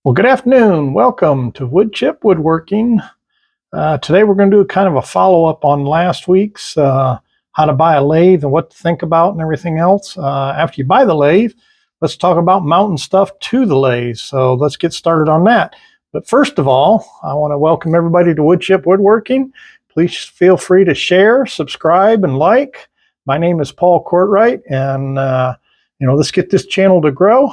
Well, good afternoon. Welcome to Wood Chip Woodworking. Today we're going to do kind of a follow-up on last week's how to buy a lathe and what to think about and everything else. After you buy the lathe, let's talk about mounting stuff to the lathe. So let's get started on that. But first of all, I want to welcome everybody to Wood Chip Woodworking. Please feel free to share, subscribe, and like. My name is Paul Courtwright, and let's get this channel to grow.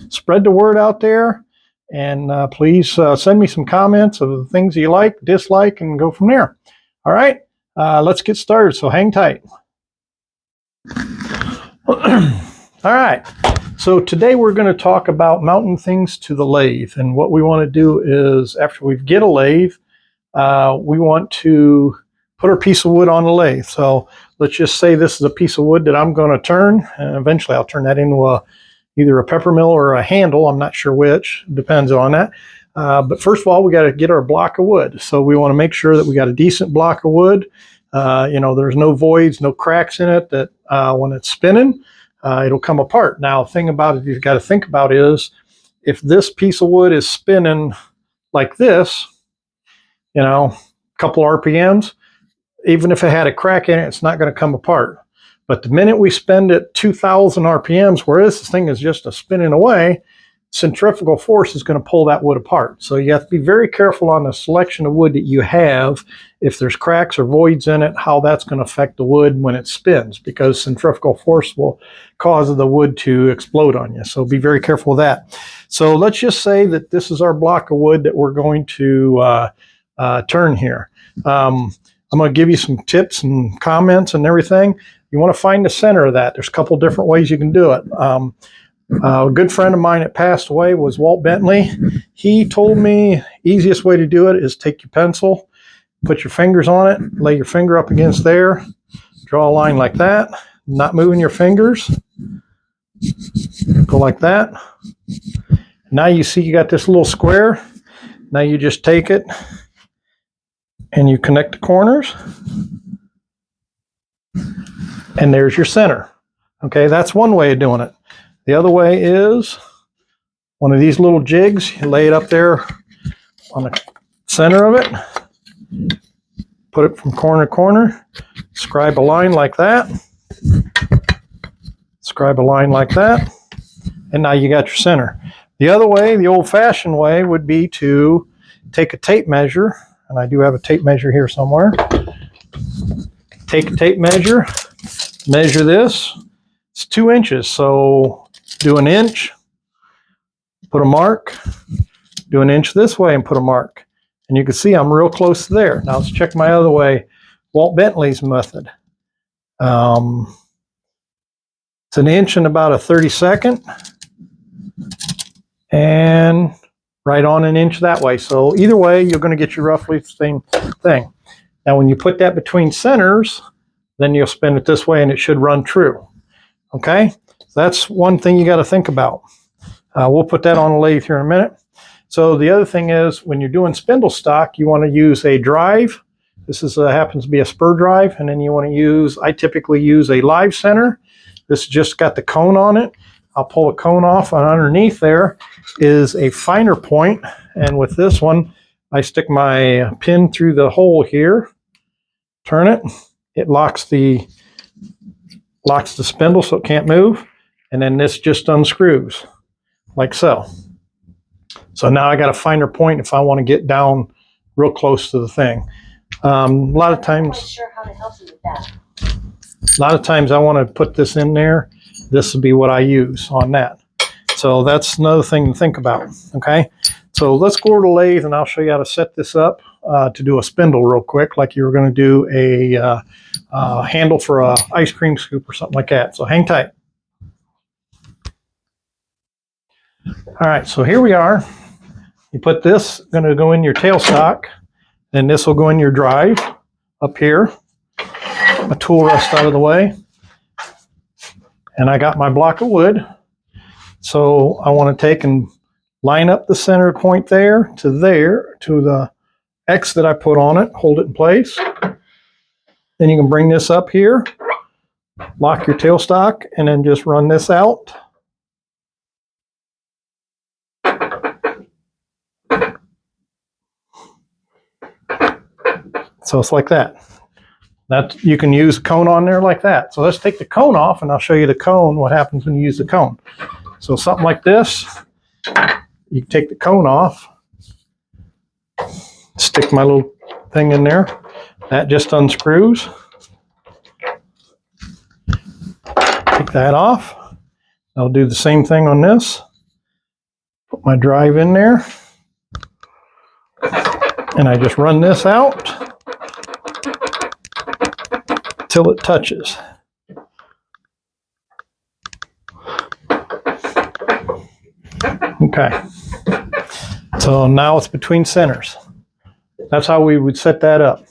Spread the word out there, and please send me some comments of the things you like, dislike, and go from there. All right, let's get started, so hang tight. All right, so today we're going to talk about mounting things to the lathe, and what we want to do is after we get a lathe, we want to put our piece of wood on the lathe. So let's just say this is a piece of wood that I'm going to turn, and eventually I'll turn that into either a pepper mill or a handle. I'm not sure which, depends on that. But first of all, we got to get our block of wood. So we want to make sure that we got a decent block of wood. There's no voids, no cracks in it, that when it's spinning, it'll come apart. Now, the thing about it you've got to think about is if this piece of wood is spinning like this, a couple RPMs, even if it had a crack in it, it's not going to come apart. But the minute we spin at 2,000 RPMs, whereas this thing is just a spinning away, centrifugal force is going to pull that wood apart. So you have to be very careful on the selection of wood that you have. If there's cracks or voids in it, how that's going to affect the wood when it spins, because centrifugal force will cause the wood to explode on you. So be very careful with that. So let's just say that this is our block of wood that we're going to turn here. I'm going to give you some tips and comments and everything. You want to find the center of that. There's a couple different ways you can do it. A good friend of mine that passed away was Walt Bentley. He told me easiest way to do it is take your pencil, put your fingers on it, lay your finger up against there, draw a line like that, not moving your fingers. Go like that. Now you see you got this little square. Now you just take it and you connect the corners. And there's your center. Okay, that's one way of doing it. The other way is one of these little jigs. You lay it up there on the center of it. Put it from corner to corner. Scribe a line like that. Scribe a line like that. And now you got your center. The other way, the old-fashioned way, would be to take a tape measure. And I do have a tape measure here somewhere. Take a tape measure. Measure this. It's 2 inches, so do an inch, put a mark, do an inch this way and put a mark. And you can see I'm real close to there. Now let's check my other way, Walt Bentley's method. It's an inch and about a 32nd, and right on an inch that way. So either way, you're going to get you roughly the same thing. Now when you put that between centers, then you'll spin it this way and it should run true. Okay, so that's one thing you got to think about. We'll put that on a lathe here in a minute. So the other thing is when you're doing spindle stock, you want to use a drive. This is happens to be a spur drive, and then you want to use, I typically use a live center. This just got the cone on it. I'll pull a cone off, and underneath there is a finer point. And with this one, I stick my pin through the hole here, turn it. It locks the spindle so it can't move, and then this just unscrews like so. So now I got a finer point if I want to get down real close to the thing. A lot of times, I'm not sure how to help you with that. A lot of times I want to put this in there. This would be what I use on that. So that's another thing to think about. Okay, so let's go over to the lathe and I'll show you how to set this up to do a spindle real quick, like you were going to do a handle for a ice cream scoop or something like that. So hang tight. All right, so here we are. You put this, going to go in your tailstock, then this will go in your drive up here. My tool rest out of the way. And I got my block of wood. So I want to take and line up the center point there, to the X that I put on it, hold it in place. Then you can bring this up here, lock your tailstock, and then just run this out. So it's like that. That you can use a cone on there like that. So let's take the cone off and I'll show you the cone, what happens when you use the cone. So something like this, you take the cone off, stick my little thing in there. That just unscrews. Take that off. I'll do the same thing on this. Put my drive in there. And I just run this out till it touches. Okay. So now it's between centers. That's how we would set that up.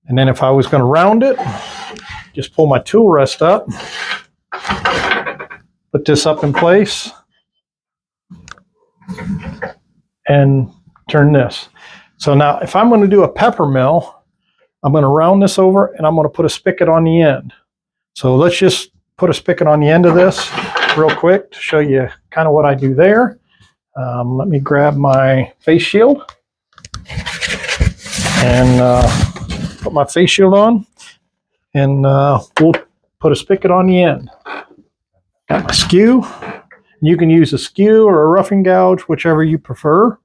And then if I was going to round it, just pull my tool rest up, put this up in place, and turn this. So now if I'm going to do a pepper mill, I'm going to round this over and I'm going to put a spigot on the end. So let's just put a spigot on the end of this real quick to show you kind of what I do there. Let me grab my face shield and put my face shield on, and we'll put a spigot on the end. Got my skew. You can use a skew or a roughing gouge, whichever you prefer.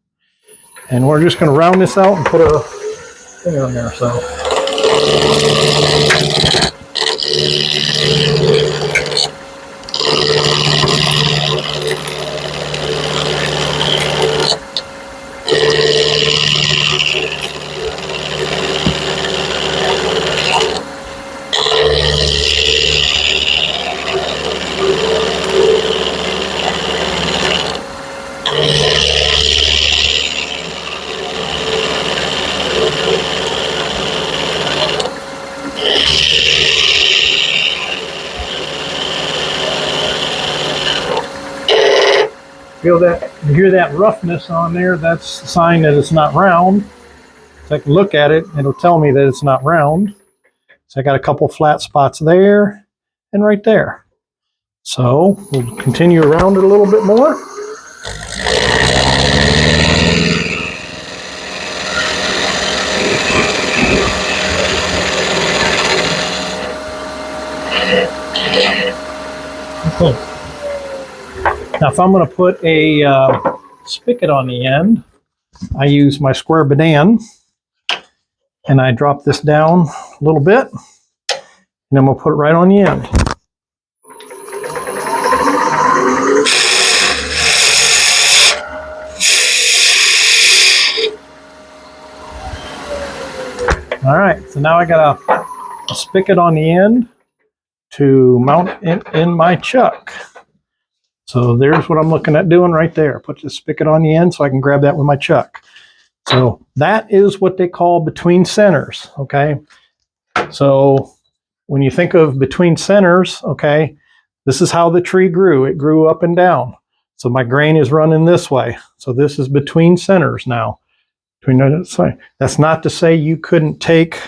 And we're just going to round this out and put a finger on there. So. You hear that roughness on there, that's a sign that it's not round. So I can look at it, it'll tell me that it's not round. So I got a couple flat spots there and right there. So we'll continue around it a little bit more. Okay. Now, if I'm going to put a spigot on the end, I use my square banan, and I drop this down a little bit, and then we'll put it right on the end. All right, so now I got a spigot on the end to mount in my chuck. So there's what I'm looking at doing right there. Put the spigot on the end so I can grab that with my chuck. So that is what they call between centers, okay? So when you think of between centers, okay, this is how the tree grew. It grew up and down. So my grain is running this way. So this is between centers now. That's not to say you couldn't take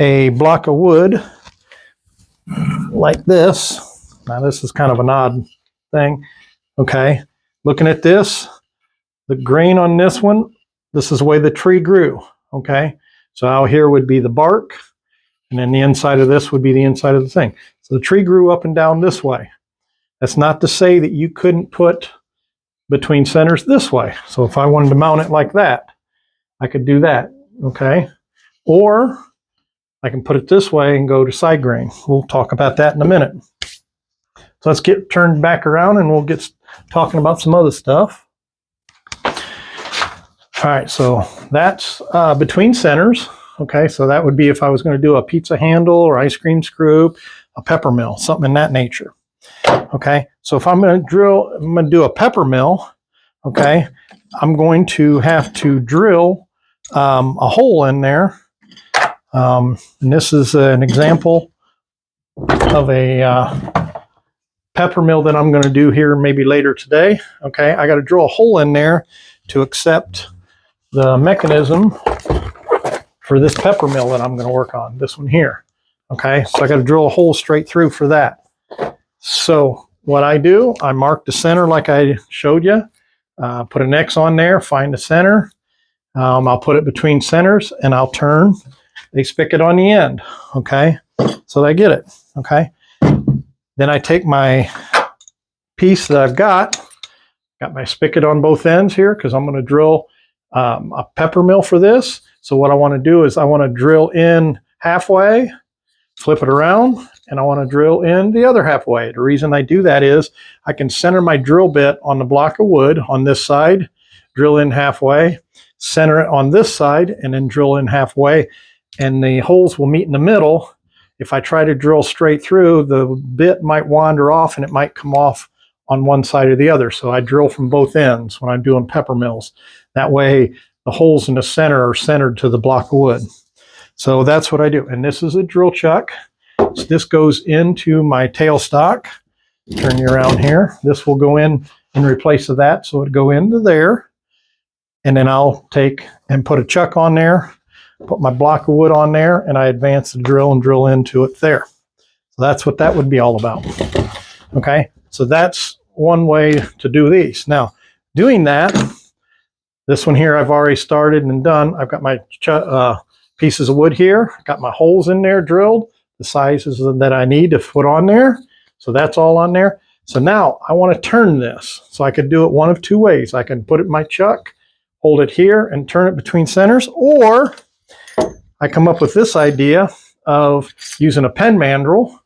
a block of wood like this. Now this is kind of an odd thing. Okay, looking at this, the grain on this one, this is the way the tree grew. Okay, so out here would be the bark, and then the inside of this would be the inside of the thing. So the tree grew up and down this way. That's not to say that you couldn't put between centers this way. So if I wanted to mount it like that, I could do that. Okay, or I can put it this way and go to side grain. We'll talk about that in a minute. So let's get turned back around and we'll get talking about some other stuff. All right, so that's between centers. Okay, so that would be if I was going to do a pizza handle or ice cream scoop, a pepper mill, something in that nature. Okay, so if I'm going to do a pepper mill, okay, I'm going to have to drill a hole in there. And this is an example of a pepper mill that I'm going to do here maybe later today. Okay, I got to drill a hole in there to accept the mechanism for this pepper mill that I'm going to work on, this one here. Okay, so I got to drill a hole straight through for that. So what I do, I mark the center like I showed you, put an X on there, find the center. I'll put it between centers and I'll turn a spigot on the end, okay? So I get it, okay? Then I take my piece that I've got my spigot on both ends here because I'm going to drill a pepper mill for this. So what I want to do is I want to drill in halfway, flip it around, and I want to drill in the other halfway. The reason I do that is I can center my drill bit on the block of wood on this side, drill in halfway, center it on this side, and then drill in halfway, and the holes will meet in the middle. If I try to drill straight through, the bit might wander off and it might come off on one side or the other. So I drill from both ends when I'm doing pepper mills. That way the holes in the center are centered to the block of wood. So that's what I do. And this is a drill chuck. So this goes into my tailstock. Turn you around here. This will go in replace of that. So it'll go into there. And then I'll take and put a chuck on there, put my block of wood on there, and I advance the drill and drill into it there. So that's what that would be all about. Okay, so that's one way to do these. Now, doing that, this one here I've already started and done. I've got my pieces of wood here, got my holes in there drilled, the sizes that I need to put on there. So that's all on there. So now I want to turn this. So I could do it one of two ways. I can put it in my chuck, hold it here and turn it between centers, or I come up with this idea of using a pen mandrel.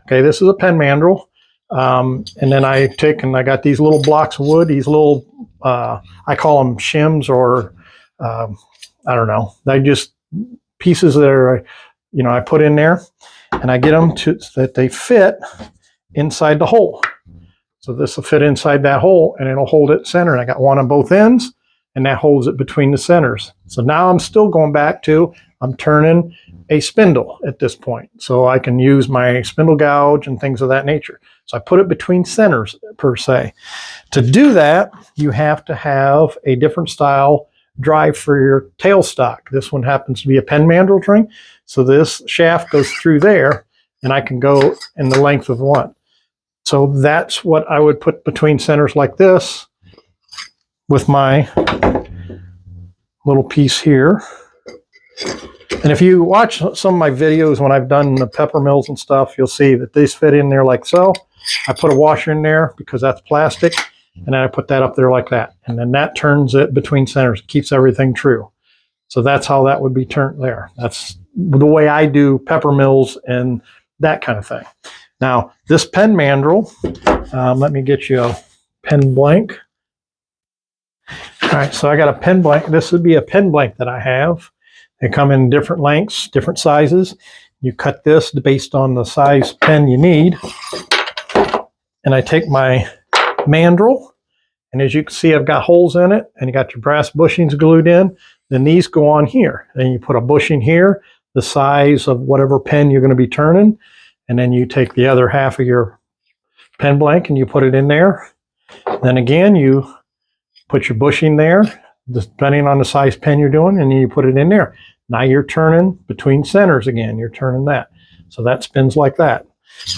Okay, this is a pen mandrel. And then I take and I got these little blocks of wood, these little, I call them shims, or I don't know. They just pieces that are, you know, I put in there and I get them to that they fit inside the hole. So this will fit inside that hole and it'll hold it centered. I got one on both ends and that holds it between the centers. So now I'm still going back to, I'm turning a spindle at this point. So I can use my spindle gouge and things of that nature. So I put it between centers per se. To do that, you have to have a different style drive for your tailstock. This one happens to be a pen mandrel ring. So this shaft goes through there and I can go in the length of one. So that's what I would put between centers like this with my little piece here. And if you watch some of my videos when I've done the pepper mills and stuff, you'll see that these fit in there like so. I put a washer in there because that's plastic, and then I put that up there like that. And then that turns it between centers, keeps everything true. So that's how that would be turned there. That's the way I do pepper mills and that kind of thing. Now, this pen mandrel, let me get you a pen blank. All right, so I got a pen blank. This would be a pen blank that I have. They come in different lengths, different sizes. You cut this based on the size pen you need. And I take my mandrel, and as you can see, I've got holes in it, and you got your brass bushings glued in. Then these go on here. Then you put a bushing here, the size of whatever pen you're going to be turning. And then you take the other half of your pen blank and you put it in there. Then again, you put your bushing there, depending on the size pen you're doing, and then you put it in there. Now you're turning between centers again. You're turning that. So that spins like that.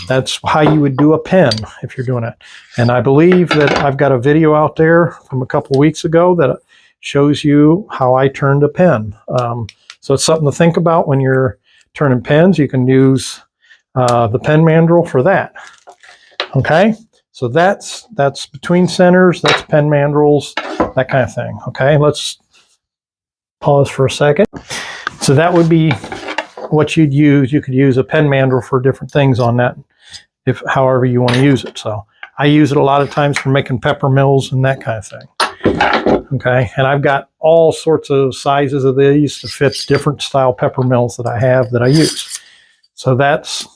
That's how you would do a pen if you're doing it. And I believe that I've got a video out there from a couple of weeks ago that shows you how I turned a pen. So it's something to think about when you're turning pens. You can use the pen mandrel for that. Okay, so that's between centers, that's pen mandrels, that kind of thing. Okay, let's pause for a second. So that would be what you'd use. You could use a pen mandrel for different things on that, if however you want to use it. So I use it a lot of times for making pepper mills and that kind of thing. Okay, and I've got all sorts of sizes of these to fit different style pepper mills that I have that I use. So that's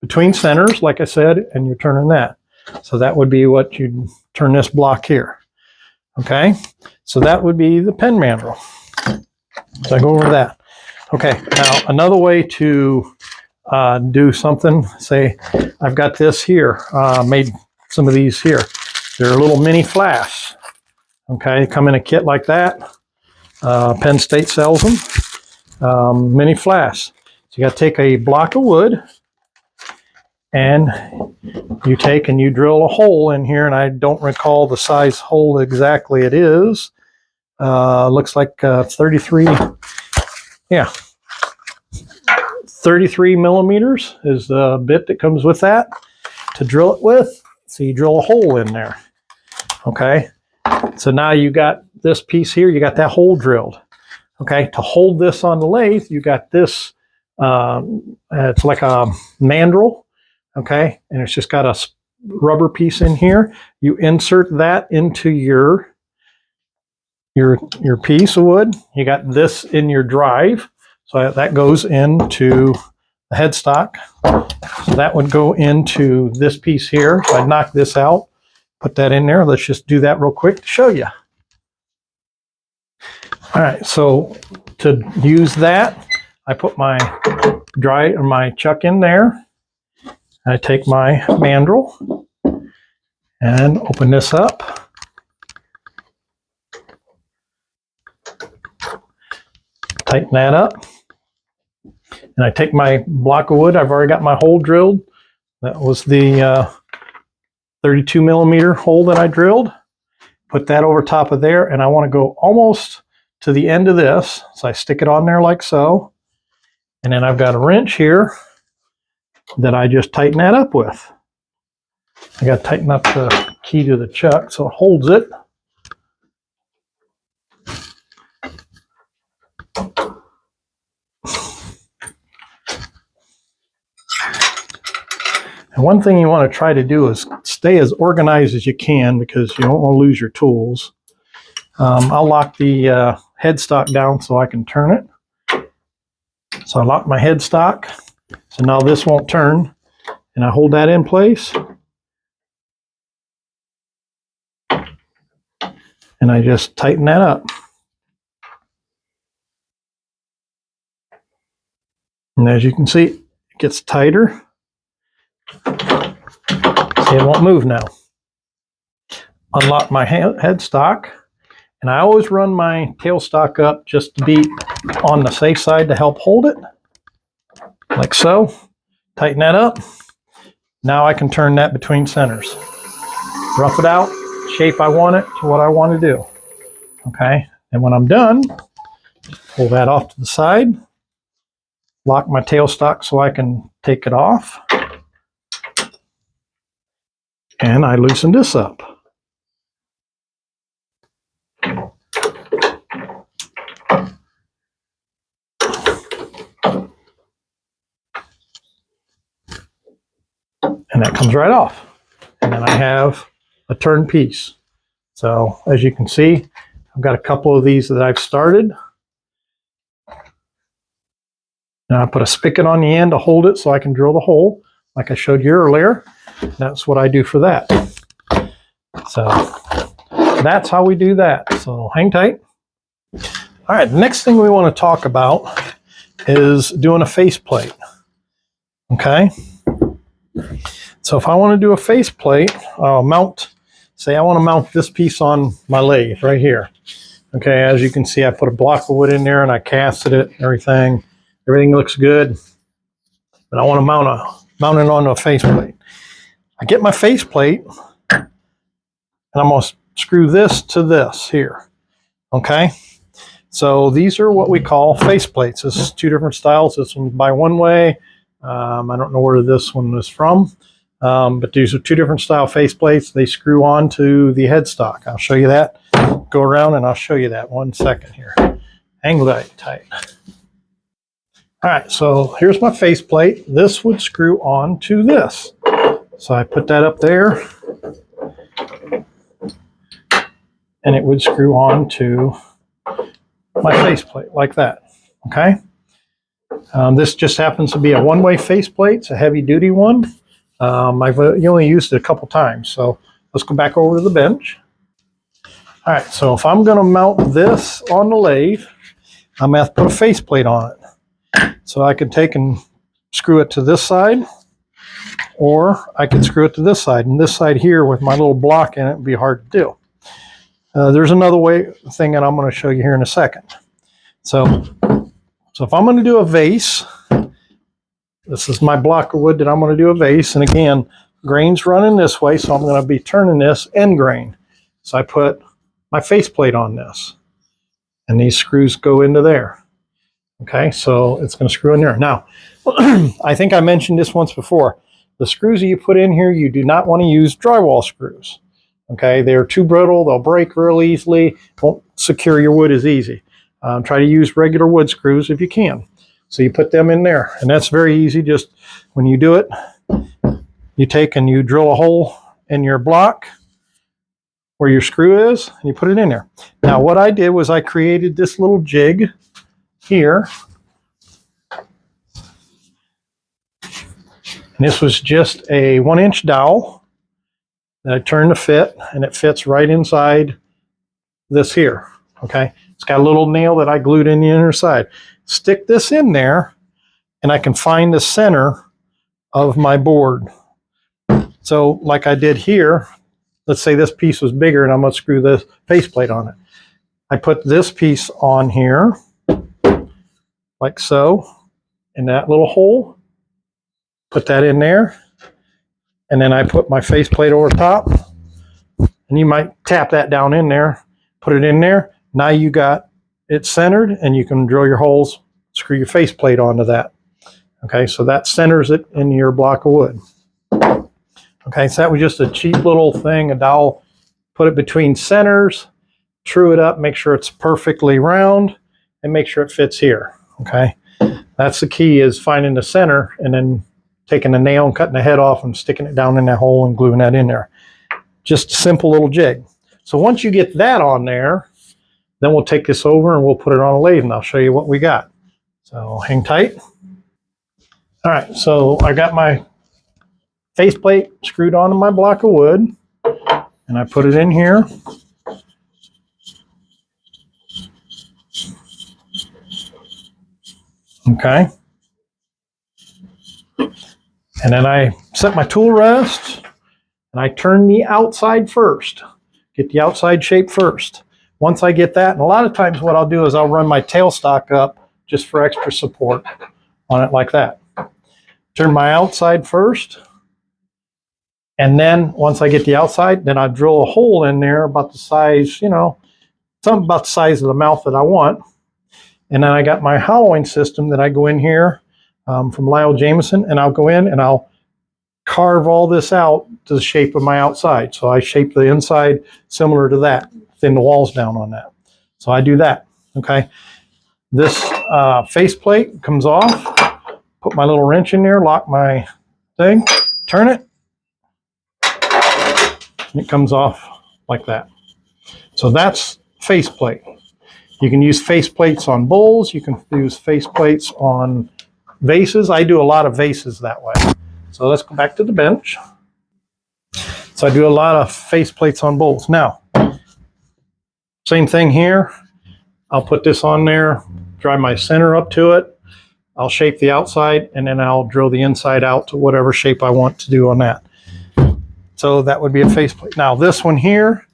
between centers, like I said, and you're turning that. So that would be what you'd turn this block here. Okay, so that would be the pen mandrel. So I go over that. Okay, now another way to do something, say I've got this here, made some of these here. They're little mini flasks. Okay, they come in a kit like that. Penn State sells them, mini flasks. So you got to take a block of wood and you take and you drill a hole in here, and I don't recall the size hole exactly it is. Looks like 33, yeah, 33 millimeters is the bit that comes with that to drill it with. So you drill a hole in there. Okay, so now you got this piece here, you got that hole drilled. Okay, to hold this on the lathe, you got this, it's like a mandrel, okay, and it's just got a rubber piece in here. You insert that into your piece of wood. You got this in your drive, so that goes into the headstock. So that would go into this piece here. So I'd knock this out, put that in there. Let's just do that real quick to show you. All right, so to use that, I put my my chuck in there. I take my mandrel and open this up. Tighten that up. And I take my block of wood. I've already got my hole drilled. That was the 32 millimeter hole that I drilled. Put that over top of there, and I want to go almost to the end of this. So I stick it on there like so. And then I've got a wrench here that I just tighten that up with. I got to tighten up the key to the chuck so it holds it. And one thing you want to try to do is stay as organized as you can, because you don't want to lose your tools. I'll lock the headstock down so I can turn it. So I lock my headstock, so now this won't turn, and I hold that in place. And I just tighten that up. And as you can see, it gets tighter. See, it won't move now. Unlock my headstock, and I always run my tailstock up just to be on the safe side to help hold it, like so. Tighten that up. Now I can turn that between centers. Rough it out, shape I want it to what I want to do. Okay, and when I'm done, pull that off to the side. Lock my tailstock so I can take it off. And I loosen this up. And that comes right off. And then I have a turn piece. So as you can see, I've got a couple of these that I've started. Now I put a spigot on the end to hold it so I can drill the hole, like I showed you earlier. That's what I do for that. So that's how we do that. So hang tight. All right, the next thing we want to talk about is doing a faceplate. Okay. So if I want to do a faceplate, I'll mount, say I want to mount this piece on my lathe right here. Okay, as you can see, I put a block of wood in there and I casted it, everything. Everything looks good. But I want to mount it onto a faceplate. I get my faceplate and I'm going to screw this to this here. Okay, so these are what we call faceplates. This is two different styles. This one's by one way. I don't know where this one is from, but these are two different style faceplates. They screw onto the headstock. I'll show you that. Go around and I'll show you that. 1 second here. Hang tight. All right, so here's my faceplate. This would screw on to this. So I put that up there, and it would screw on to my faceplate like that. Okay. This just happens to be a one-way faceplate. It's a heavy-duty one. I've only used it a couple times. So let's go back over to the bench. All right, so if I'm going to mount this on the lathe, I'm going to have to put a faceplate on it. So I can take and screw it to this side, or I can screw it to this side. And this side here with my little block in it would be hard to do. There's another thing that I'm going to show you here in a second. So if I'm going to do a vase, this is my block of wood that I'm going to do a vase. And again, grain's running this way, so I'm going to be turning this end grain. So I put my faceplate on this, and these screws go into there. Okay, so it's going to screw in there. Now, I think I mentioned this once before. The screws that you put in here, you do not want to use drywall screws. Okay, they're too brittle, they'll break real easily, won't secure your wood as easy. Try to use regular wood screws if you can. So you put them in there, and that's very easy. Just when you do it, you take and you drill a hole in your block where your screw is, and you put it in there. Now what I did was I created this little jig here. And this was just a 1-inch dowel that I turned to fit, and it fits right inside this here. Okay, it's got a little nail that I glued in the inner side. Stick this in there, and I can find the center of my board. So like I did here, let's say this piece was bigger and I'm going to screw this faceplate on it. I put this piece on here, like so, in that little hole. Put that in there, and then I put my faceplate over top, and you might tap that down in there, put it in there. Now you got it centered, and you can drill your holes, screw your faceplate onto that. Okay, so that centers it in your block of wood. Okay, so that was just a cheap little thing, a dowel. Put it between centers, true it up, make sure it's perfectly round, and make sure it fits here. Okay, that's the key, is finding the center, and then taking a nail and cutting the head off and sticking it down in that hole and gluing that in there. Just a simple little jig. So once you get that on there, then we'll take this over and we'll put it on a lathe, and I'll show you what we got. So hang tight. All right, so I got my faceplate screwed onto my block of wood, and I put it in here. Okay. And then I set my tool rest, and I turn the outside first. Get the outside shape first. Once I get that, and a lot of times what I'll do is I'll run my tailstock up just for extra support on it like that. Turn my outside first, and then once I get the outside, then I drill a hole in there about the size, you know, something about the size of the mouth that I want. And then I got my hollowing system that I go in here from Lyle Jameson, and I'll go in and I'll carve all this out to the shape of my outside. So I shape the inside similar to that, thin the walls down on that. So I do that, okay? This faceplate comes off, put my little wrench in there, lock my thing, turn it, and it comes off like that. So that's faceplate. You can use faceplates on bowls, you can use faceplates on vases. I do a lot of vases that way. So let's go back to the bench. So I do a lot of faceplates on bowls. Now, same thing here. I'll put this on there, drive my center up to it. I'll shape the outside, and then I'll drill the inside out to whatever shape I want to do on that. So that would be a faceplate. Now this one here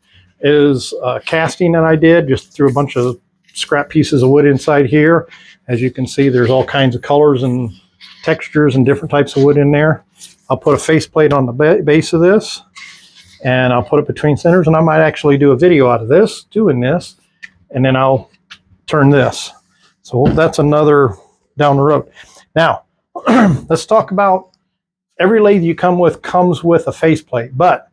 is a casting that I did. Just threw a bunch of scrap pieces of wood inside here. As you can see, there's all kinds of colors and textures and different types of wood in there. I'll put a faceplate on the base of this, and I'll put it between centers, and I might actually do a video out of this, doing this, and then I'll turn this. So that's another down the road. Now, let's talk about every lathe you come with comes with a faceplate, but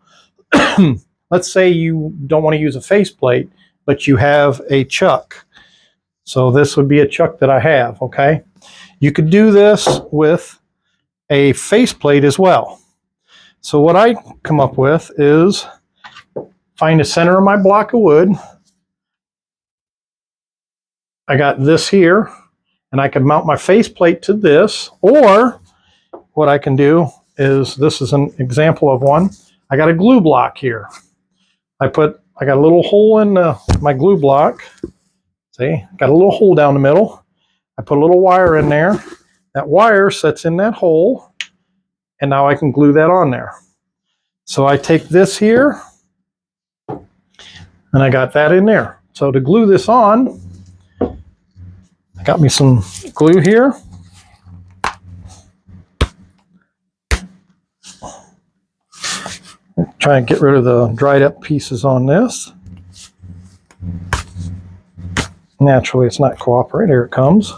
let's say you don't want to use a faceplate, but you have a chuck. So this would be a chuck that I have, okay? You could do this with a faceplate as well. So what I come up with is find the center of my block of wood. I got this here, and I can mount my faceplate to this, or what I can do is, this is an example of one. I got a glue block here. I got a little hole in my glue block. See, got a little hole down the middle. I put a little wire in there. That wire sets in that hole, and now I can glue that on there. So I take this here, and I got that in there. So to glue this on, I got me some glue here. Try and get rid of the dried up pieces on this. Naturally, it's not cooperating. Here it comes.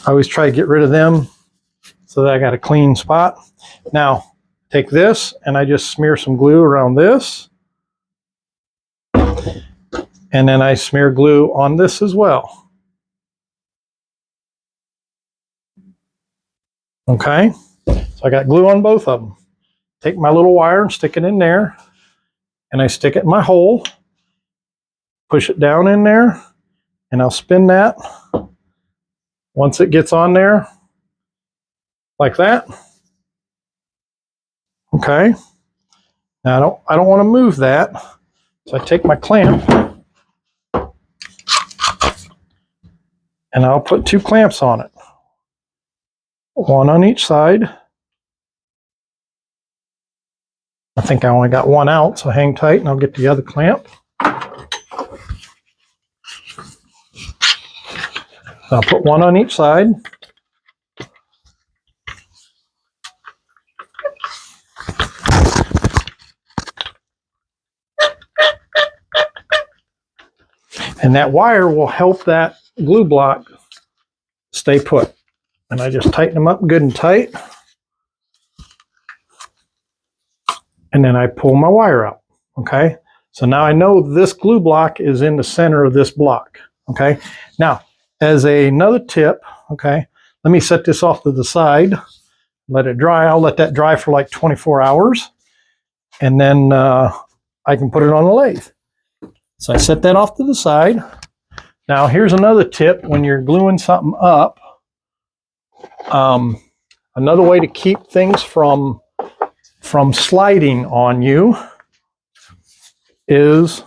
I always try to get rid of them so that I got a clean spot. Now, take this and I just smear some glue around this. And then I smear glue on this as well. Okay, so I got glue on both of them. Take my little wire and stick it in there. And I stick it in my hole. Push it down in there. And I'll spin that. Once it gets on there, like that. Okay. Now I don't want to move that. So I take my clamp. And I'll put 2 clamps on it. One on each side. I think I only got one out, so hang tight and I'll get the other clamp. I'll put one on each side. And that wire will help that glue block stay put. And I just tighten them up good and tight. And then I pull my wire out. Okay. So now I know this glue block is in the center of this block. Okay. Now, as another tip, okay, let me set this off to the side. Let it dry. I'll let that dry for like 24 hours. And then I can put it on the lathe. So I set that off to the side. Now here's another tip when you're gluing something up. Another way to keep things from sliding on you is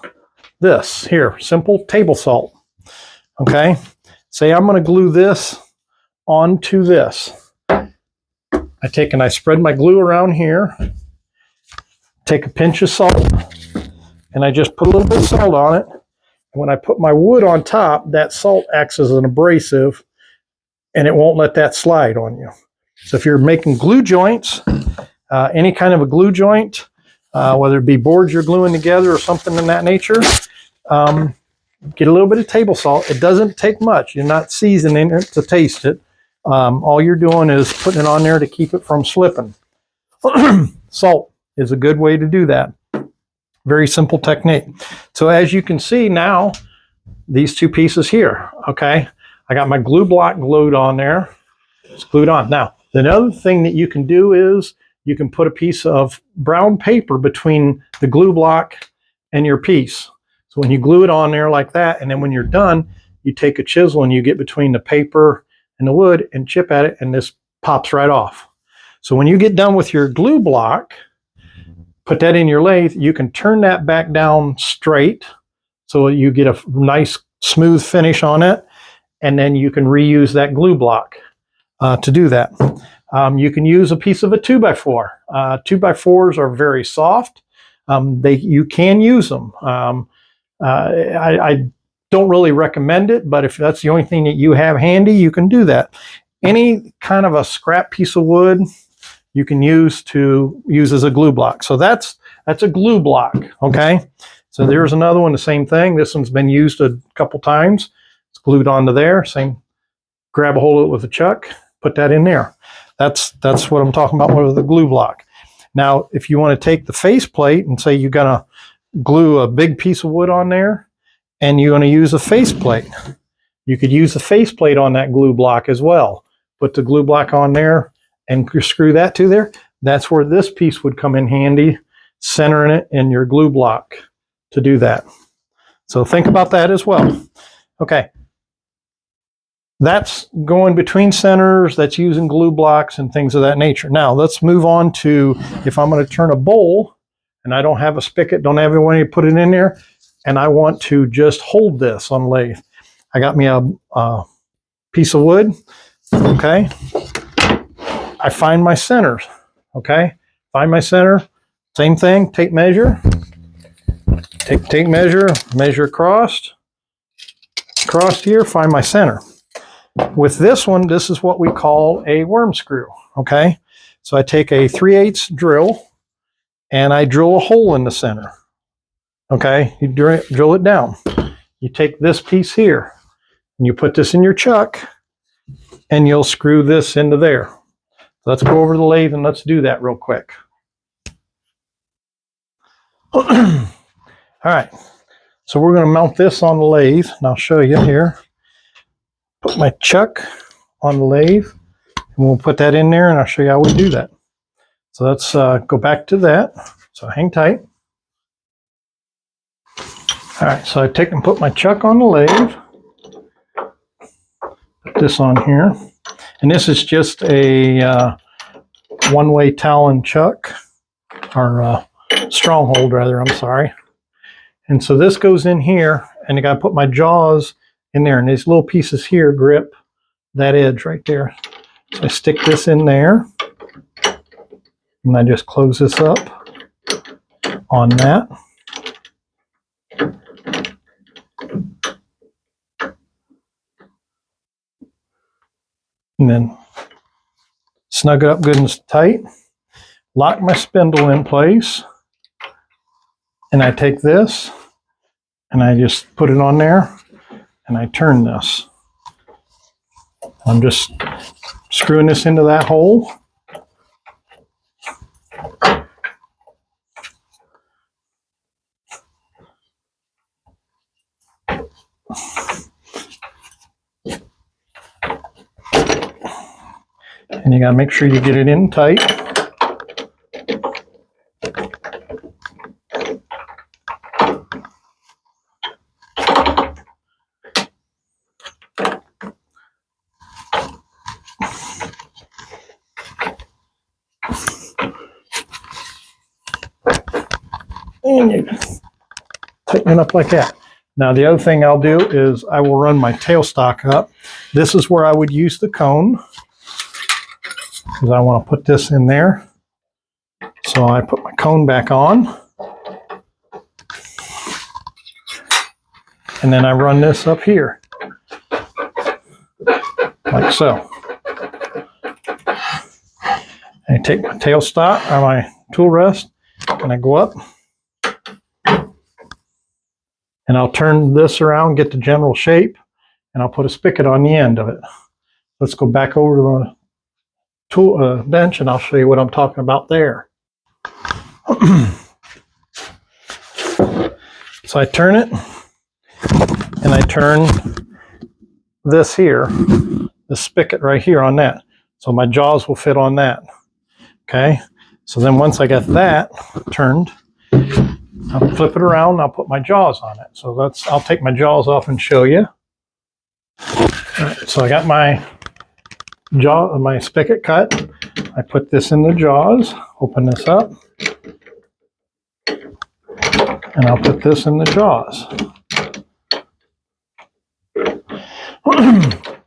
this here, simple table salt. Okay, say I'm going to glue this onto this. I take and I spread my glue around here, take a pinch of salt, and I just put a little bit of salt on it. When I put my wood on top, that salt acts as an abrasive and it won't let that slide on you. So if you're making glue joints, any kind of a glue joint, whether it be boards you're gluing together or something in that nature, get a little bit of table salt. It doesn't take much. You're not seasoning it to taste it. All you're doing is putting it on there to keep it from slipping. Salt is a good way to do that. Very simple technique. So as you can see now, these 2 pieces here, okay, I got my glue block glued on there. It's glued on. Now, the other thing that you can do is you can put a piece of brown paper between the glue block and your piece. So when you glue it on there like that, and then when you're done, you take a chisel and you get between the paper and the wood and chip at it, and this pops right off. So when you get done with your glue block, put that in your lathe, you can turn that back down straight so you get a nice smooth finish on it, and then you can reuse that glue block to do that. You can use a piece of a 2x4. 2x4s are very soft. You can use them. I don't really recommend it, but if that's the only thing that you have handy, you can do that. Any kind of a scrap piece of wood you can use as a glue block. So that's a glue block, okay? So there's another one, the same thing. This one's been used a couple times. It's glued onto there. Same, grab a hold of it with a chuck, put that in there. That's what I'm talking about with the glue block. Now, if you want to take the face plate and say you're gonna glue a big piece of wood on there and you're gonna use a face plate, you could use the face plate on that glue block as well. Put the glue block on there and screw that to there. That's where this piece would come in handy, centering it in your glue block to do that. So think about that as well. Okay. That's going between centers, that's using glue blocks and things of that nature. Now let's move on to, if I'm going to turn a bowl and I don't have a spigot, don't have any way to put it in there, and I want to just hold this on lathe. I got me a piece of wood, okay? I find my centers, okay? Find my center, same thing, tape measure. Take measure, measure across here, find my center. With this one, this is what we call a worm screw, okay? So I take a 3/8 drill and I drill a hole in the center, okay? You drill it down. You take this piece here and you put this in your chuck and you'll screw this into there. So let's go over to the lathe and let's do that real quick. All right, so we're going to mount this on the lathe, and I'll show you here. Put my chuck on the lathe, and we'll put that in there, and I'll show you how we do that. So let's go back to that. So hang tight. All right, so I take and put my chuck on the lathe. Put this on here. And this is just a one-way Talon chuck, or stronghold rather, I'm sorry. And so this goes in here, and I got to put my jaws in there, and these little pieces here grip that edge right there. So I stick this in there, and I just close this up on that. And then snug it up good and tight. Lock my spindle in place. And I take this and I just put it on there and I turn this. I'm just screwing this into that hole. And you got to make sure you get it in tight. And you tighten it up like that. Now the other thing I'll do is I will run my tailstock up. This is where I would use the cone, because I want to put this in there. So I put my cone back on. And then I run this up here. Like so. I take my tailstock, or my tool rest, and I go up. And I'll turn this around, get the general shape, and I'll put a spigot on the end of it. Let's go back over to the tool bench, and I'll show you what I'm talking about there. So I turn it, and I turn this here, the spigot right here on that. So my jaws will fit on that. Okay, so then once I got that turned, I'll flip it around and I'll put my jaws on it. So I'll take my jaws off and show you. All right, so I got my spigot cut. I put this in the jaws, open this up, and I'll put this in the jaws.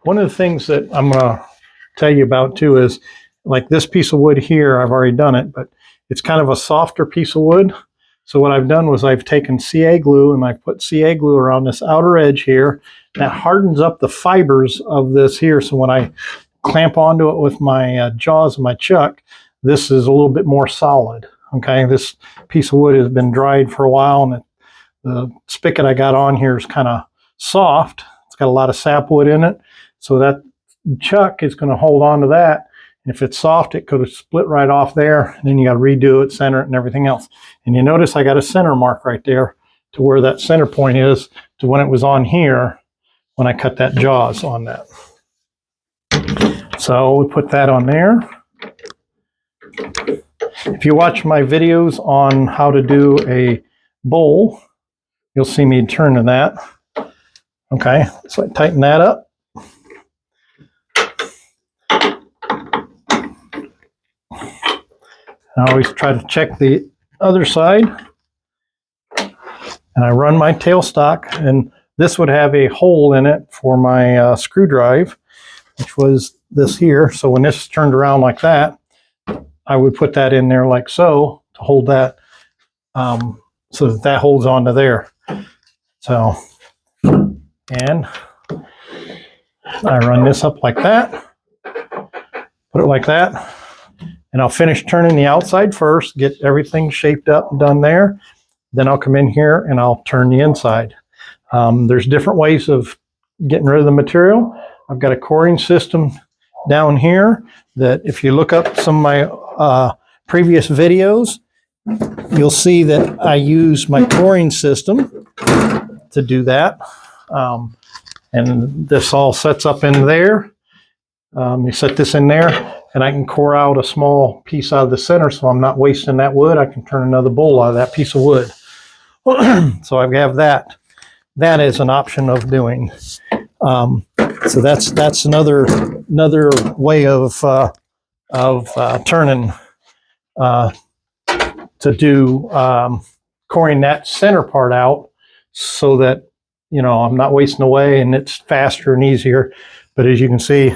One of the things that I'm going to tell you about too is, like this piece of wood here, I've already done it, but it's kind of a softer piece of wood. So what I've done was I've taken CA glue and I've put CA glue around this outer edge here. That hardens up the fibers of this here. So when I clamp onto it with my jaws and my chuck, this is a little bit more solid. Okay, this piece of wood has been dried for a while, and the spigot I got on here is kind of soft. It's got a lot of sapwood in it. So that chuck is going to hold on to that. And if it's soft, it could have split right off there. And then you got to redo it, center it, and everything else. And you notice I got a center mark right there to where that center point is to when it was on here when I cut that jaws on that. So we put that on there. If you watch my videos on how to do a bowl, you'll see me turning that. Okay, so I tighten that up. I always try to check the other side. And I run my tailstock, and this would have a hole in it for my screw drive, which was this here. So when this turned around like that, I would put that in there like so to hold that, so that that holds on to there. So, and I run this up like that, put it like that, and I'll finish turning the outside first, get everything shaped up and done there. Then I'll come in here and I'll turn the inside. There's different ways of getting rid of the material. I've got a coring system down here that if you look up some of my previous videos, you'll see that I use my coring system to do that. And this all sets up in there. You set this in there, and I can core out a small piece out of the center, so I'm not wasting that wood. I can turn another bowl out of that piece of wood. So I have that. That is an option of doing. So that's another way of turning to do coring that center part out, so that I'm not wasting away and it's faster and easier. But as you can see,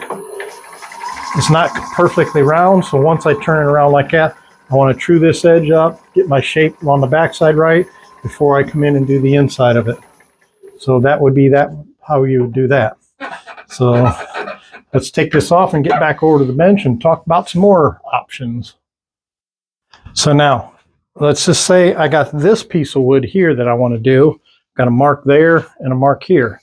it's not perfectly round, so once I turn it around like that, I want to true this edge up, get my shape on the backside right before I come in and do the inside of it. So that would be how you would do that. So let's take this off and get back over to the bench and talk about some more options. So now, let's just say I got this piece of wood here that I want to do. Got a mark there and a mark here.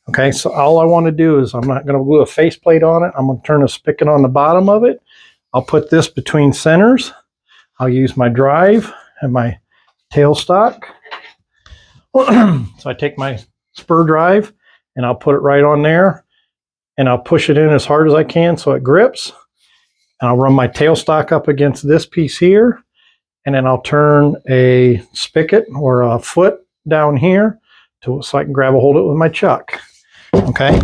Okay, so all I want to do is, I'm not going to glue a faceplate on it. I'm going to turn a spigot on the bottom of it. I'll put this between centers. I'll use my drive and my tailstock. So I take my spur drive and I'll put it right on there, and I'll push it in as hard as I can so it grips. And I'll run my tailstock up against this piece here, and then I'll turn a spigot or a foot down here so I can grab a hold of it with my chuck. Okay,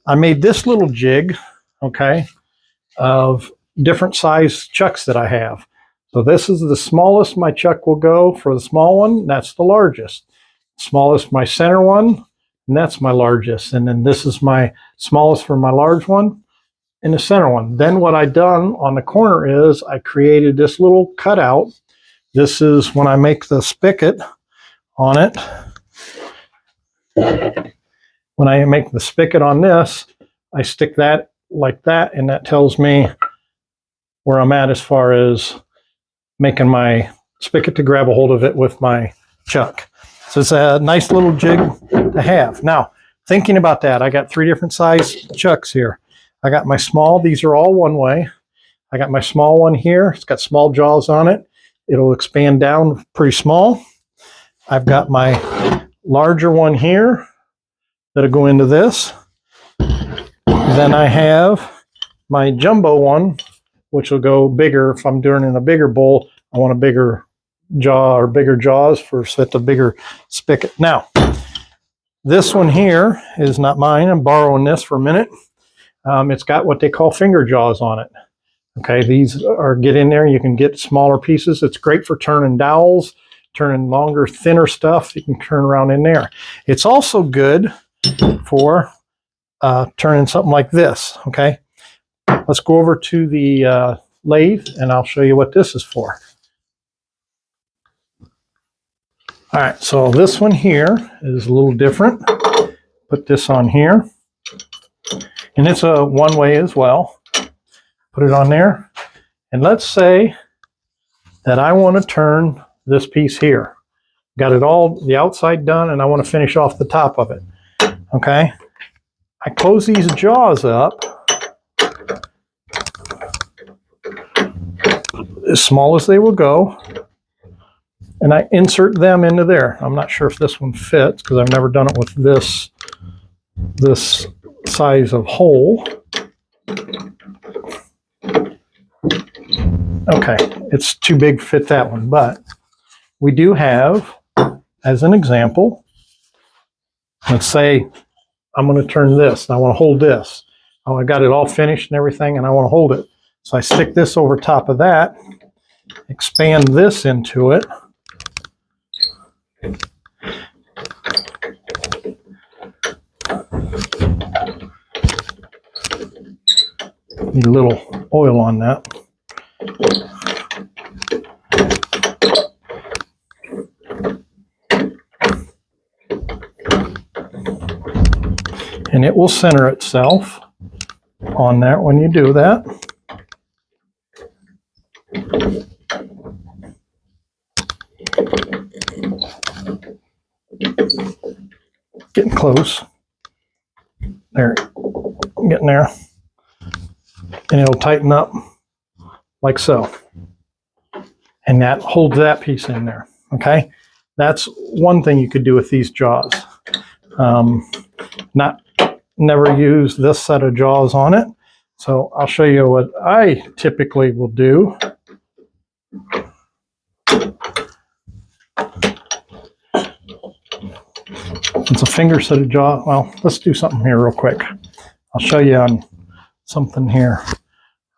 I made this little jig, okay, of different size chucks that I have. So this is the smallest my chuck will go for the small one. That's the largest. Smallest, my center one, and that's my largest. And then this is my smallest for my large one and the center one. Then what I done on the corner is I created this little cutout. This is when I make the spigot on it. When I make the spigot on this, I stick that like that, and that tells me where I'm at as far as making my spigot to grab a hold of it with my chuck. So it's a nice little jig to have. Now, thinking about that, I got 3 different size chucks here. I got my small, these are all one way. I got my small one here. It's got small jaws on it. It'll expand down pretty small. I've got my larger one here that'll go into this. Then I have my jumbo one, which will go bigger. If I'm doing in a bigger bowl, I want a bigger jaw or bigger jaws for set the bigger spigot. Now, this one here is not mine. I'm borrowing this for a minute. It's got what they call finger jaws on it. Okay, these are, get in there, you can get smaller pieces. It's great for turning dowels, turning longer, thinner stuff. You can turn around in there. It's also good for turning something like this. Okay, let's go over to the lathe and I'll show you what this is for. All right, so this one here is a little different. Put this on here, and it's a one way as well. Put it on there, and let's say that I want to turn this piece here. Got it all, the outside done, and I want to finish off the top of it. Okay, I close these jaws up as small as they will go, and I insert them into there. I'm not sure if this one fits because I've never done it with this size of hole. Okay, it's too big to fit that one, but we do have, as an example, let's say I'm going to turn this and I want to hold this. Oh, I got it all finished and everything, and I want to hold it. So I stick this over top of that, expand this into it. Need a little oil on that. And it will center itself on there when you do that. Getting close. There, getting there. and it'll tighten up like so. And that holds that piece in there, okay? That's one thing you could do with these jaws. Never use this set of jaws on it. So I'll show you what I typically will do. It's a finger set of jaws. Well, let's do something here real quick. I'll show you on something here.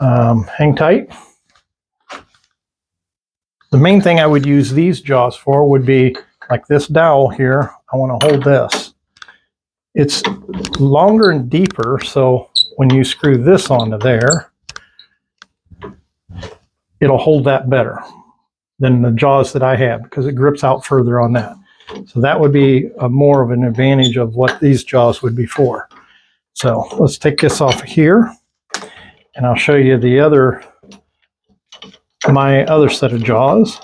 Hang tight. The main thing I would use these jaws for would be like this dowel here. I want to hold this. It's longer and deeper, so when you screw this onto there, it'll hold that better than the jaws that I have because it grips out further on that. So that would be more of an advantage of what these jaws would be for. So let's take this off here, and I'll show you my other set of jaws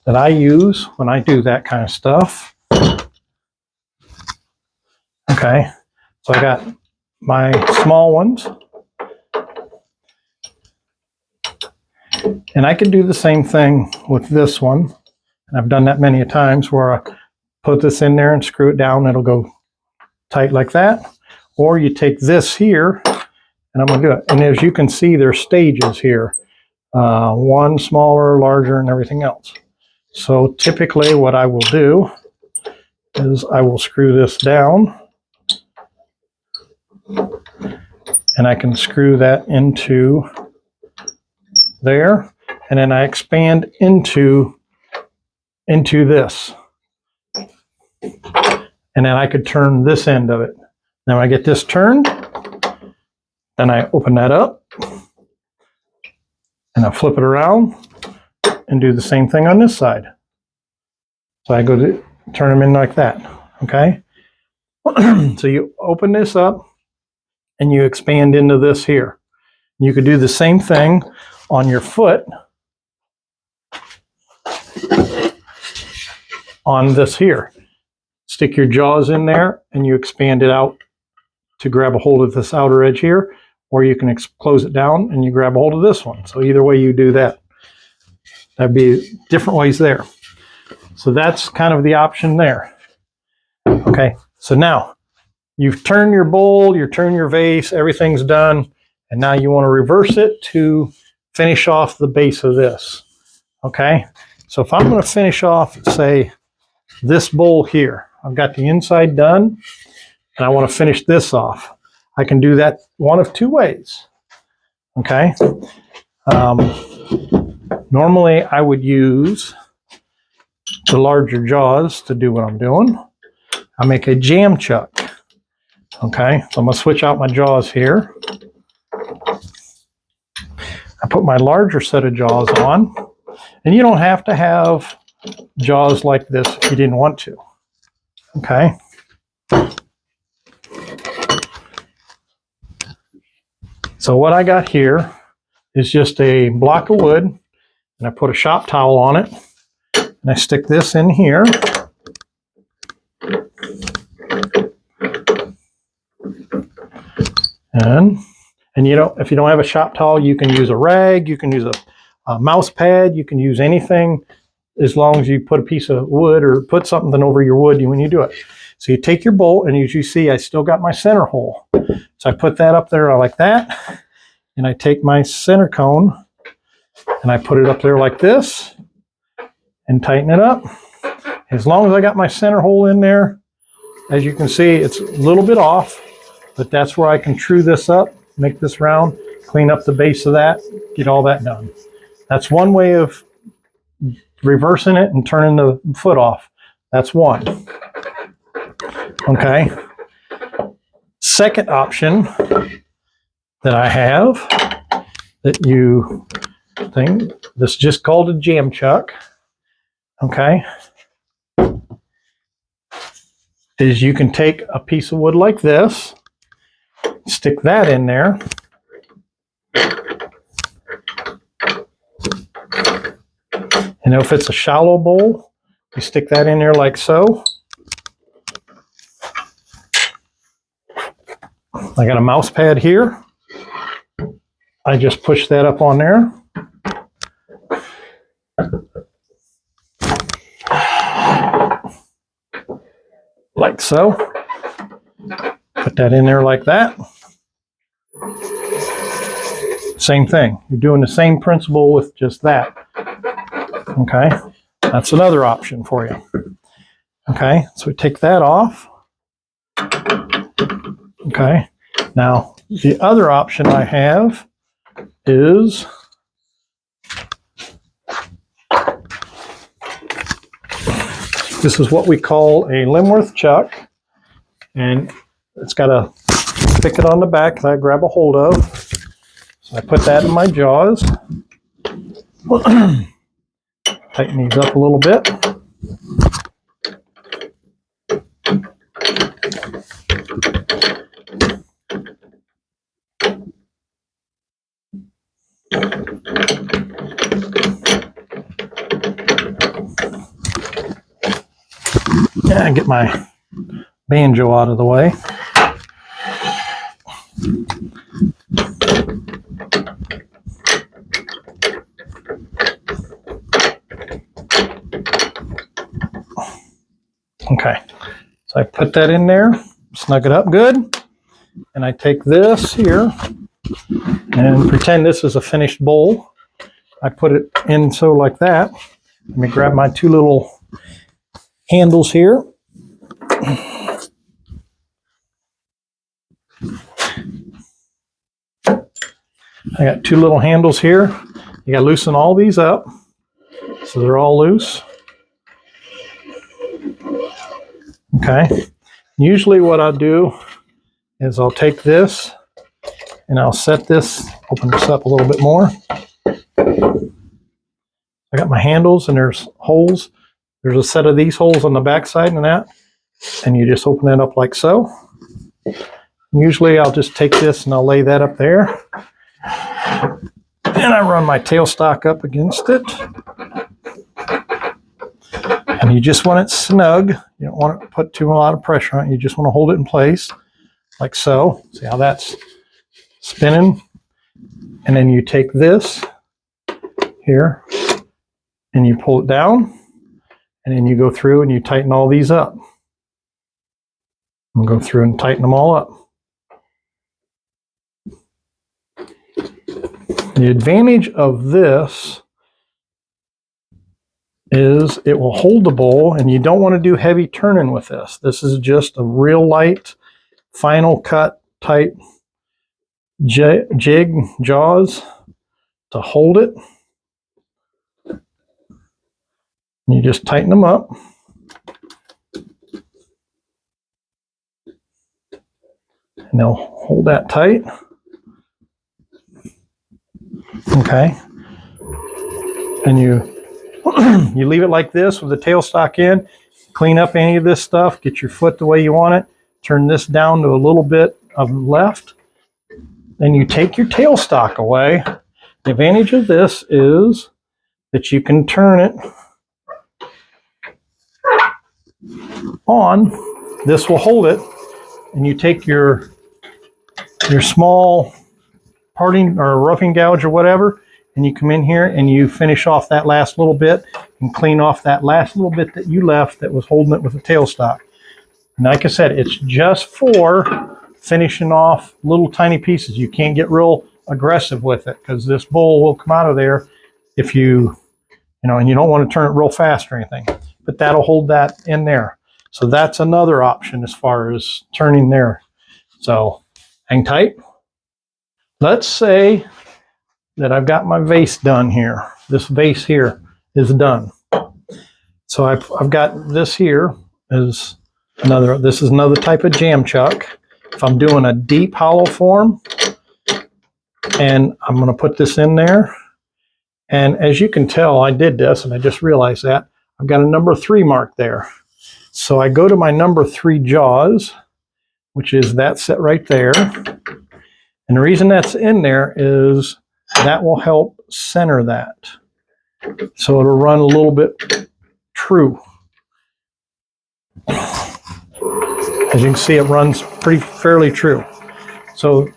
that I use when I do that kind of stuff. Okay, so I got my small ones, and I can do the same thing with this one, and I've done that many a times where I put this in there and screw it down. It'll go tight like that. Or you take this here, and I'm going to do it. And as you can see, there's stages here. One smaller, larger, and everything else. So typically what I will do is I will screw this down, and I can screw that into there, and then I expand into this, and then I could turn this end of it. Now when I get this turned, then I open that up, and I flip it around and do the same thing on this side. So I go to turn them in like that, okay? So you open this up and you expand into this here. You could do the same thing on your foot on this here. Stick your jaws in there and you expand it out to grab a hold of this outer edge here, or you can close it down and you grab a hold of this one. So either way you do that. That'd be different ways there. So that's kind of the option there. Okay, so now you've turned your bowl, you've turned your vase, everything's done, and now you want to reverse it to finish off the base of this. Okay, so if I'm going to finish off, say, this bowl here, I've got the inside done, and I want to finish this off. I can do that one of two ways. Okay, normally I would use the larger jaws to do what I'm doing. I make a jam chuck. Okay, so I'm going to switch out my jaws here. I put my larger set of jaws on, and you don't have to have jaws like this if you didn't want to. Okay. So what I got here is just a block of wood, and I put a shop towel on it, and I stick this in here. And you know, if you don't have a shop towel, you can use a rag, you can use a mouse pad, you can use anything as long as you put a piece of wood or put something over your wood when you do it. So you take your bolt, and as you see, I still got my center hole. So I put that up there like that, and I take my center cone and I put it up there like this and tighten it up. As long as I got my center hole in there, as you can see, it's a little bit off, but that's where I can true this up, make this round, clean up the base of that, get all that done. That's one way of reversing it and turning the foot off. That's one. Okay. Second option that I have that you think, this is just called a jam chuck. Okay. Is you can take a piece of wood like this, stick that in there, and if it's a shallow bowl, you stick that in there like so. I got a mouse pad here, I just push that up on there. Like so. Put that in there like that. Same thing. You're doing the same principle with just that. Okay. That's another option for you. Okay. So we take that off. Okay. Now, the other option I have is this is what we call a Limworth chuck, and it's got a spigot on the back that I grab a hold of. So I put that in my jaws. Tighten these up a little bit. And get my banjo out of the way. Okay, so I put that in there, snug it up good, and I take this here and pretend this is a finished bowl. I put it in so like that. Let me grab my two little handles here. I got two little handles here. You got to loosen all these up so they're all loose. Okay. Usually what I'll do is I'll take this and I'll set this, open this up a little bit more. I got my handles and there's holes. There's a set of these holes on the back side and that. And you just open that up like so. Usually I'll just take this and I'll lay that up there. And I run my tailstock up against it. And you just want it snug. You don't want to put too lot of pressure on it. You just want to hold it in place like so. See how that's spinning? And then you take this here and you pull it down. And then you go through and you tighten all these up. And go through and tighten them all up. The advantage of this is it will hold the bowl, and you don't want to do heavy turning with this. This is just a real light, final cut type jig jaws to hold it. And you just tighten them up. And they'll hold that tight. Okay. And you you leave it like this with the tailstock in, clean up any of this stuff, get your foot the way you want it, turn this down to a little bit of left, then you take your tailstock away. The advantage of this is that you can turn it on. This will hold it, and you take your small parting or roughing gouge or whatever, and you come in here and you finish off that last little bit and clean off that last little bit that you left that was holding it with the tailstock. And like I said, it's just for finishing off little tiny pieces. You can't get real aggressive with it because this bowl will come out of there if you know, and you don't want to turn it real fast or anything. But that'll hold that in there. So that's another option as far as turning there. So hang tight. Let's say that I've got my vase done here. This vase here is done. So I've got this here is this is another type of jam chuck. If I'm doing a deep hollow form, and I'm going to put this in there. And as you can tell, I did this and I just realized that I've got a number 3 mark there. So I go to my number 3 jaws, which is that set right there. And the reason that's in there is that will help center that. So it'll run a little bit true. As you can see, it runs fairly true. So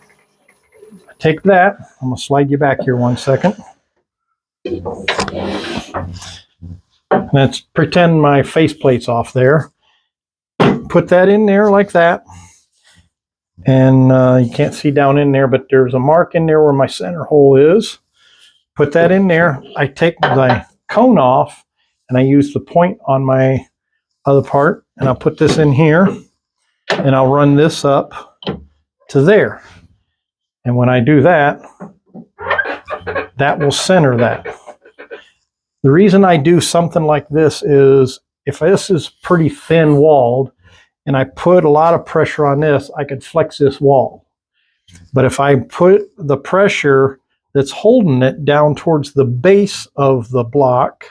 I take that. I'm going to slide you back here 1 second. Let's pretend my faceplate's off there. Put that in there like that. And you can't see down in there, but there's a mark in there where my center hole is. Put that in there. I take the cone off and I use the point on my other part, and I'll put this in here and I'll run this up to there. And when I do that, that will center that. The reason I do something like this is if this is pretty thin walled and I put a lot of pressure on this, I could flex this wall. But if I put the pressure that's holding it down towards the base of the block,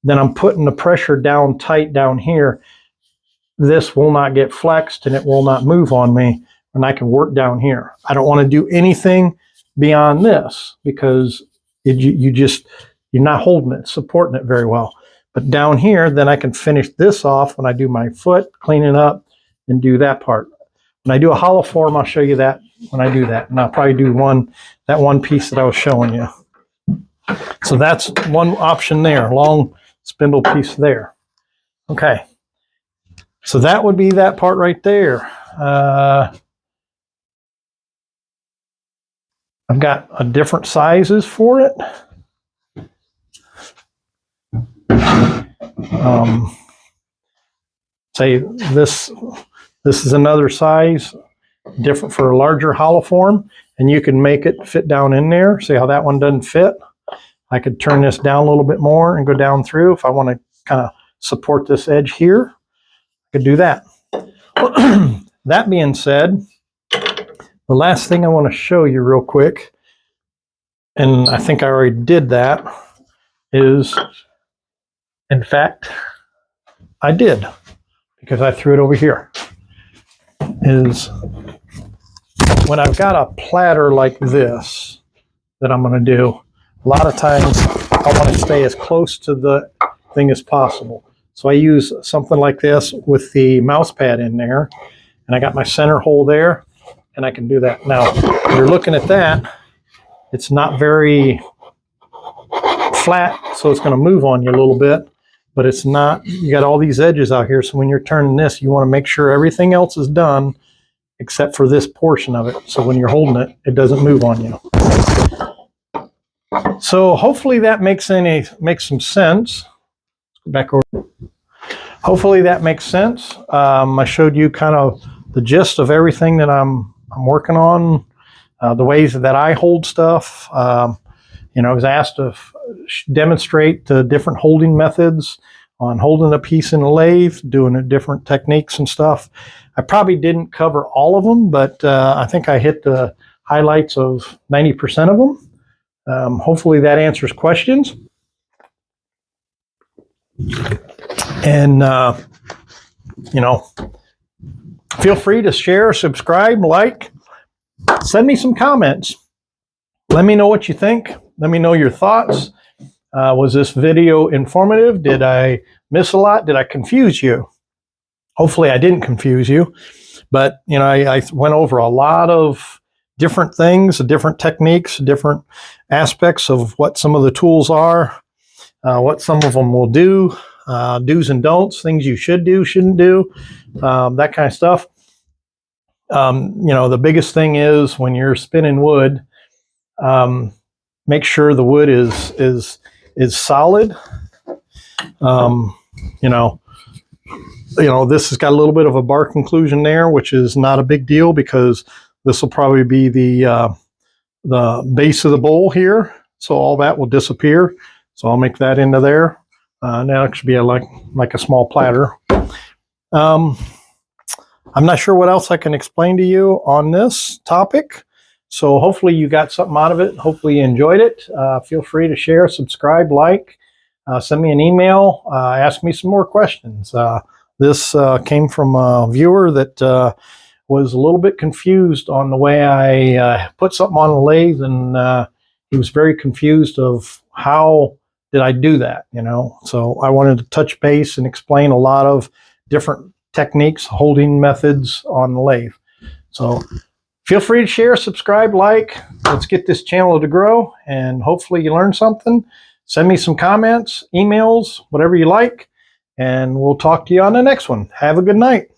then I'm putting the pressure down tight down here. This will not get flexed and it will not move on me, and I can work down here. I don't want to do anything beyond this because you're not holding it, supporting it very well. But down here, then I can finish this off when I do my foot, clean it up, and do that part. When I do a hollow form, I'll show you that when I do that. And I'll probably do that one piece that I was showing you. So that's one option there, long spindle piece there. Okay. So that would be that part right there. I've got different sizes for it. Say this is another size, different for a larger hollow form, and you can make it fit down in there. See how that one doesn't fit? I could turn this down a little bit more and go down through. If I want to kind of support this edge here, I could do that. That being said, the last thing I want to show you real quick, and I think I already did that, is, in fact, I did, because I threw it over here, is when I've got a platter like this that I'm going to do, a lot of times I want to stay as close to the thing as possible. So I use something like this with the mouse pad in there, and I got my center hole there, and I can do that. Now, if you're looking at that, it's not very flat, so it's going to move on you a little bit, but it's not, you got all these edges out here, so when you're turning this, you want to make sure everything else is done except for this portion of it, so when you're holding it, it doesn't move on you. So hopefully that makes some sense. Let's go back over. Hopefully that makes sense. I showed you kind of the gist of everything that I'm working on, the ways that I hold stuff. You know, I was asked to demonstrate the different holding methods on holding a piece in a lathe, doing different techniques and stuff. I probably didn't cover all of them, but I think I hit the highlights of 90% of them. Hopefully that answers questions. And, you know, feel free to share, subscribe, like, send me some comments. Let me know what you think. Let me know your thoughts. Was this video informative? Did I miss a lot? Did I confuse you? Hopefully I didn't confuse you. But, you know, I went over a lot of different things, different techniques, different aspects of what some of the tools are, what some of them will do, do's and don'ts, things you should do, shouldn't do, that kind of stuff. You know, the biggest thing is when you're spinning wood, make sure the wood is solid. You know, this has got a little bit of a bar conclusion there, which is not a big deal because this will probably be the base of the bowl here. So all that will disappear. So I'll make that into there. Now it should be like a small platter. I'm not sure what else I can explain to you on this topic. So hopefully you got something out of it. Hopefully you enjoyed it. Feel free to share, subscribe, like, send me an email, ask me some more questions. This came from a viewer that was a little bit confused on the way I put something on the lathe, and he was very confused of how did I do that, you know. So I wanted to touch base and explain a lot of different techniques, holding methods on the lathe. So Feel free to share, subscribe, like. Let's get this channel to grow, and hopefully you learned something. Send me some comments, emails, whatever you like, and we'll talk to you on the next one. Have a good night.